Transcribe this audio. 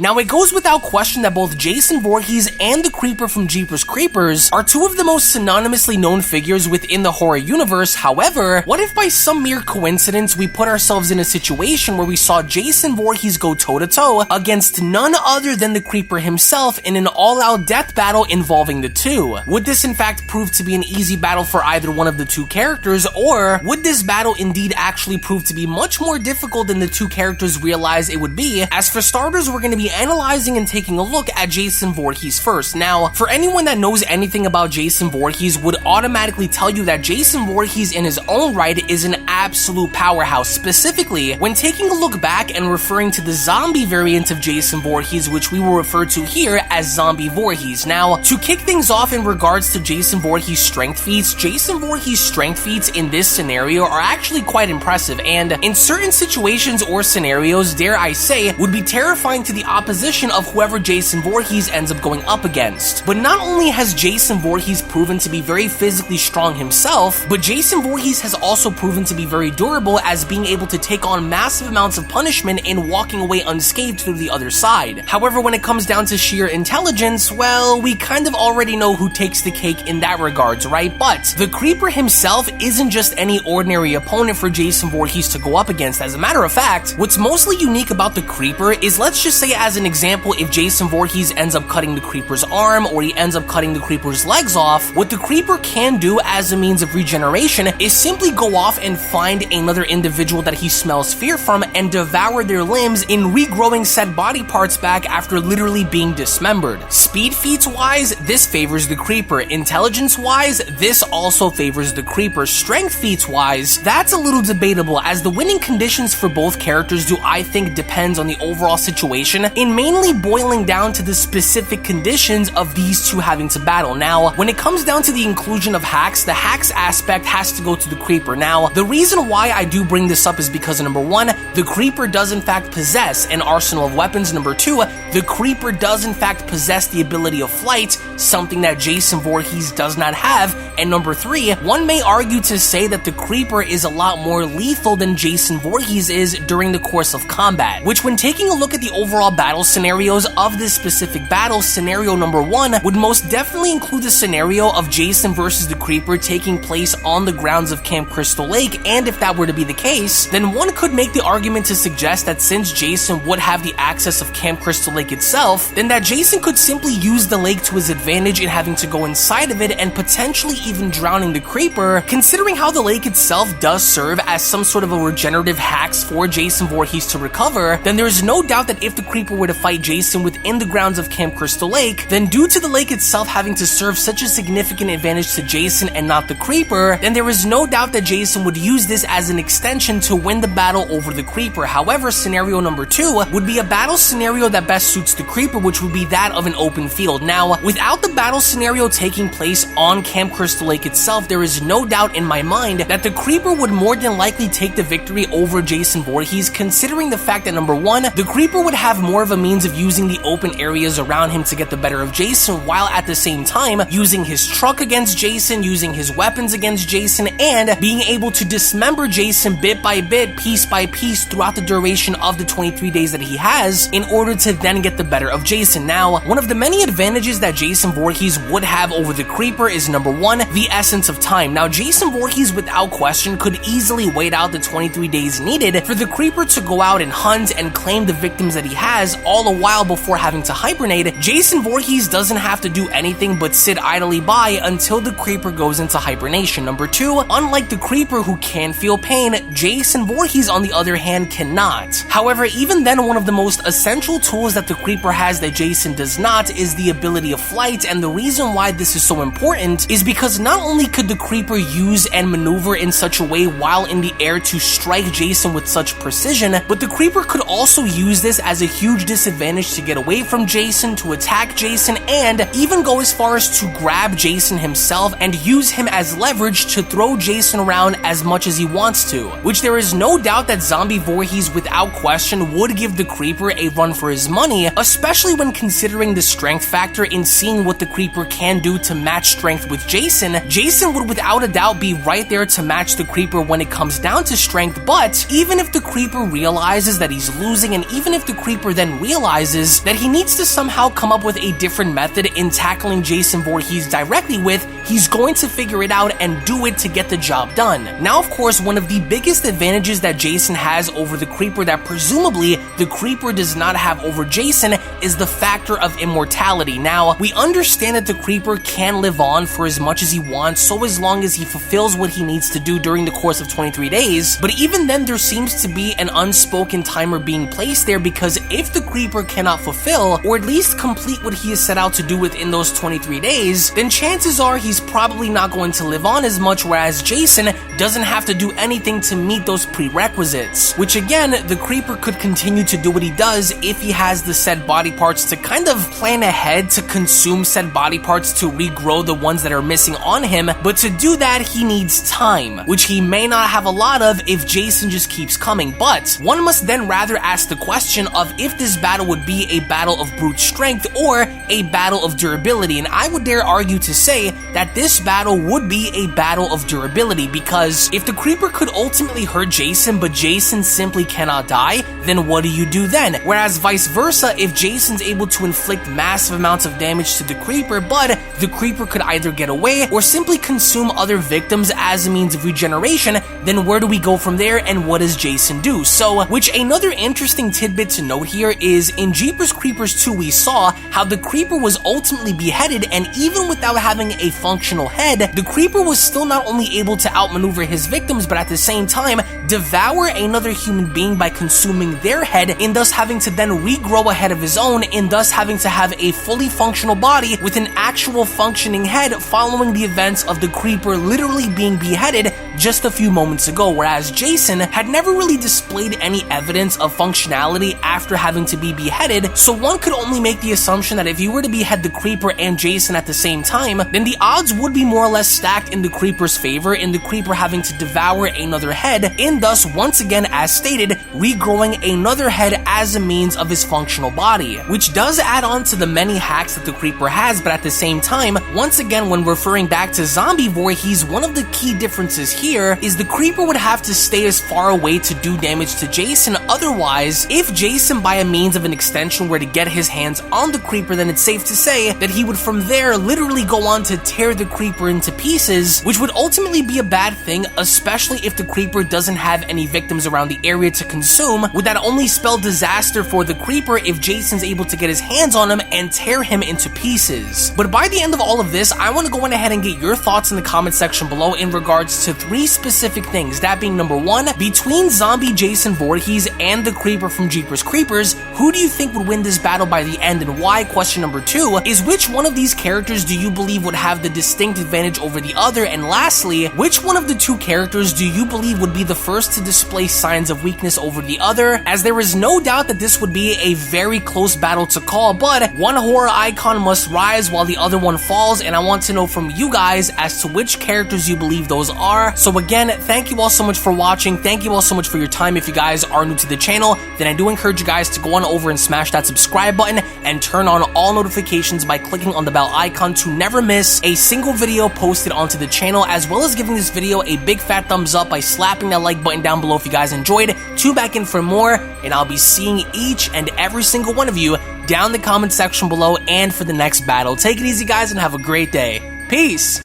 Now, it goes without question that both Jason Voorhees and the Creeper from Jeepers Creepers are two of the most synonymously known figures within the horror universe. However, what if by some mere coincidence we put ourselves in a situation where we saw Jason Voorhees go toe-to-toe against none other than the Creeper himself in an all-out death battle involving the two? Would this in fact prove to be an easy battle for either one of the two characters, or would this battle indeed actually prove to be much more difficult than the two characters realize it would be? As for starters, we're going to be analyzing and taking a look at Jason Voorhees first. Now, for anyone that knows anything about Jason Voorhees would automatically tell you that Jason Voorhees in his own right is an absolute powerhouse. Specifically, when taking a look back and referring to the zombie variant of Jason Voorhees, which we will refer to here as Zombie Voorhees. Now, to kick things off in regards to Jason Voorhees' strength feats, Jason Voorhees' strength feats in this scenario are actually quite impressive, and in certain situations or scenarios, dare I say, would be terrifying to the opposition of whoever Jason Voorhees ends up going up against. But not only has Jason Voorhees proven to be very physically strong himself, but Jason Voorhees has also proven to be very durable, as being able to take on massive amounts of punishment and walking away unscathed through the other side. However, when it comes down to sheer intelligence, well, we kind of already know who takes the cake in that regards, right? But the Creeper himself isn't just any ordinary opponent for Jason Voorhees to go up against. As a matter of fact, what's mostly unique about the Creeper is, let's just say as an example, if Jason Voorhees ends up cutting the Creeper's arm or he ends up cutting the Creeper's legs off, what the Creeper can do as a means of regeneration is simply go off and find another individual that he smells fear from and devour their limbs in regrowing said body parts back after literally being dismembered. Speed feats wise, this favors the Creeper. Intelligence wise, this also favors the Creeper. Strength feats wise, that's a little debatable, as the winning conditions for both characters do I think depends on the overall situation, in mainly boiling down to the specific conditions of these two having to battle. Now, when it comes down to the inclusion of hacks, the hacks aspect has to go to the Creeper. Now, the reason why I do bring this up is because number one, the Creeper does in fact possess an arsenal of weapons. Number two, the Creeper does in fact possess the ability of flight, something that Jason Voorhees does not have. And number three, one may argue to say that the Creeper is a lot more lethal than Jason Voorhees is during the course of combat, which when taking a look at the overall battle scenarios of this specific battle, scenario number one would most definitely include the scenario of Jason versus the Creeper taking place on the grounds of Camp Crystal Lake. And if that were to be the case, then one could make the argument to suggest that since Jason would have the access of Camp Crystal Lake itself, then that Jason could simply use the lake to his advantage in having to go inside of it and potentially even drowning the Creeper. Considering how the lake itself does serve as some sort of a regenerative hacks for Jason Voorhees to recover, then there is no doubt that if the Creeper were to fight Jason within the grounds of Camp Crystal Lake, then due to the lake itself having to serve such a significant advantage to Jason and not the Creeper, then there is no doubt that Jason would use this as an extension to win the battle over the Creeper. However, scenario number two would be a battle scenario that best suits the Creeper, which would be that of an open field. Now, without the battle scenario taking place on Camp Crystal Lake itself, there is no doubt in my mind that the Creeper would more than likely take the victory over Jason Voorhees, considering the fact that number one, the Creeper would have more of a means of using the open areas around him to get the better of Jason, while at the same time using his truck against Jason, using his weapons against Jason, and being able to dismember Jason bit by bit, piece by piece throughout the duration of the 23 days that he has in order to then get the better of Jason. Now, one of the many advantages that Jason Voorhees would have over the Creeper is number one, the essence of time. Now, Jason Voorhees without question could easily wait out the 23 days needed for the Creeper to go out and hunt and claim the victims that he has, all a while before having to hibernate. Jason Voorhees doesn't have to do anything but sit idly by until the Creeper goes into hibernation. Number two, unlike the Creeper who can feel pain, Jason Voorhees on the other hand cannot. However, even then, one of the most essential tools that the Creeper has that Jason does not is the ability of flight, and the reason why this is so important is because not only could the Creeper use and maneuver in such a way while in the air to strike Jason with such precision, but the Creeper could also use this as a huge disadvantage to get away from Jason, to attack Jason, and even go as far as to grab Jason himself and use him as leverage to throw Jason around as much as he wants to, which there is no doubt that Zombie Voorhees without question would give the Creeper a run for his money, especially when considering the strength factor in seeing seeing what the Creeper can do to match strength with Jason, Jason would without a doubt be right there to match the Creeper when it comes down to strength. But even if the Creeper realizes that he's losing, and even if the Creeper then realizes that he needs to somehow come up with a different method in tackling Jason Voorhees directly with, he's going to figure it out and do it to get the job done. Now, of course, one of the biggest advantages that Jason has over the Creeper that presumably the Creeper does not have over Jason is the factor of immortality. Now, we understand that the Creeper can live on for as much as he wants, so as long as he fulfills what he needs to do during the course of 23 days, but even then there seems to be an unspoken timer being placed there, because if the Creeper cannot fulfill, or at least complete what he is set out to do within those 23 days, then chances are he's probably not going to live on as much, whereas Jason doesn't have to do anything to meet those prerequisites, which again, the Creeper could continue to do what he does if he has the said body parts to kind of plan ahead to consume said body parts to regrow the ones that are missing on him, but to do that he needs time, which he may not have a lot of if Jason just keeps coming. But one must then rather ask the question of if this battle would be a battle of brute strength or a battle of durability, and I would dare argue to say that this battle would be a battle of durability, because if the Creeper could ultimately hurt Jason but Jason simply cannot die, then what do you do then? Whereas vice versa, if Jason's able to inflict massive amounts of damage to the Creeper, but the Creeper could either get away or simply consume other victims as a means of regeneration, then where do we go from there and what does Jason do? So, which another interesting tidbit to note here is in Jeepers Creepers 2 we saw how the Creeper was ultimately beheaded, and even without having a functional head, the Creeper was still not only able to outmaneuver his victims, but at the same time devour another human being by consuming their head, and thus having to then regrow a head of his own, and thus having to have a fully functional body with an actual functioning head following the events of the Creeper literally being beheaded just a few moments ago, whereas Jason had never really displayed any evidence of functionality after having to be beheaded. So one could only make the assumption that if you were to behead the Creeper and Jason at the same time, then the odds would be more or less stacked in the Creeper's favor, in the Creeper having to devour another head, and thus once again, as stated, regrowing another head as a means of his functional body, which does add on to the many hacks that the Creeper has. But at the same time, once again, when referring back to zombie Voorhees, one of the key differences here is the Creeper would have to stay as far away to do damage to Jason. Otherwise, if Jason by a means of an extension were to get his hands on the Creeper, then it's safe to say that he would from there literally go on to tear the Creeper into pieces, which would ultimately be a bad thing, especially if the Creeper doesn't have any victims around the area to consume. Would that only spell disaster for the Creeper if Jason's able to get his hands on him and tear him into pieces? But by the end of all of this, I want to go ahead and get your thoughts in the comment section below in regards to 3 specific things, that being number 1, between zombie Jason Voorhees and the Creeper from Jeepers Creepers, who do you think would win this battle by the end and why? Question number 2 is which one of these characters do you believe would have the distinct advantage over the other? And lastly, which one of the 2 characters do you believe would be the first to display signs of weakness over the other? As there is no doubt that this would be a very close battle to call, but one horror icon must rise while the other one falls, and I want to know from you guys as to which characters you believe those are. So again, thank you all so much for watching. Thank you all so much for your time. If you guys are new to the channel, then I do encourage you guys to go on over and smash that subscribe button and turn on all notifications by clicking on the bell icon to never miss a single video posted onto the channel, as well as giving this video a big fat thumbs up by slapping that like button down below if you guys enjoyed. Tune back in for more, and I'll be seeing each and every single one of you down in the comment section below and for the next battle. Take it easy guys and have a great day. Peace!